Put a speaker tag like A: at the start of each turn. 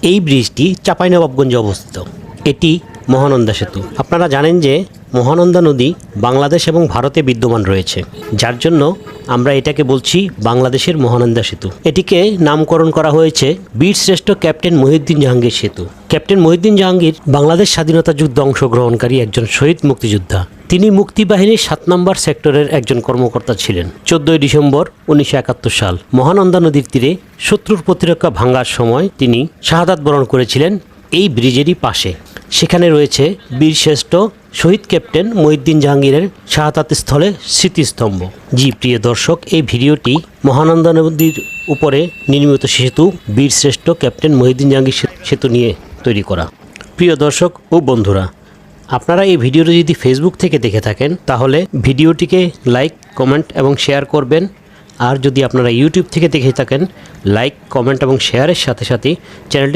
A: এই ব্রিজটি চাঁপাইনবাবগঞ্জে অবস্থিত। এটি মহানন্দা সেতু। আপনারা জানেন যে মহানন্দা নদী বাংলাদেশ এবং ভারতে বিদ্যমান রয়েছে, যার জন্য আমরা এটাকে বলছি বাংলাদেশের মহানন্দা সেতু। এটিকে নামকরণ করা হয়েছে বীরশ্রেষ্ঠ ক্যাপ্টেন মহিউদ্দিন জাহাঙ্গীর সেতু। ক্যাপ্টেন মহিউদ্দিন জাহাঙ্গীর বাংলাদেশ স্বাধীনতা যুদ্ধে অংশগ্রহণকারী একজন শহীদ মুক্তিযোদ্ধা। তিনি মুক্তিবাহিনীর 7 নম্বর সেক্টরের একজন কর্মকর্তা ছিলেন। 14 ডিসেম্বর 1971 সাল মহানন্দা নদীর তীরে শত্রুর প্রতিরক্ষা ভাঙার সময় তিনি শাহাদাত বরণ করেছিলেন এই ব্রিজেরই পাশে। সেখানে রয়েছে বীরশ্রেষ্ঠ শহীদ ক্যাপ্টেন মহিউদ্দিন জাহাঙ্গীরের শাহাদাত স্থলে স্মৃতিস্তম্ভ। জি প্রিয় দর্শক, এই ভিডিওটি মহানন্দা নদীর উপরে নির্মিত সেতু বীরশ্রেষ্ঠ ক্যাপ্টেন মহিউদ্দিন জাহাঙ্গীর সেতু নিয়ে তৈরি করা। প্রিয় দর্শক ও বন্ধুরা, আপনারা এই ভিডিওটি যদি ফেসবুক থেকে দেখে থাকেন তাহলে ভিডিওটিকে লাইক, কমেন্ট এবং শেয়ার করবেন। আর যদি আপনারা ইউটিউব থেকে দেখে থাকেন, লাইক, কমেন্ট এবং শেয়ারের সাথে সাথে চ্যানেলটি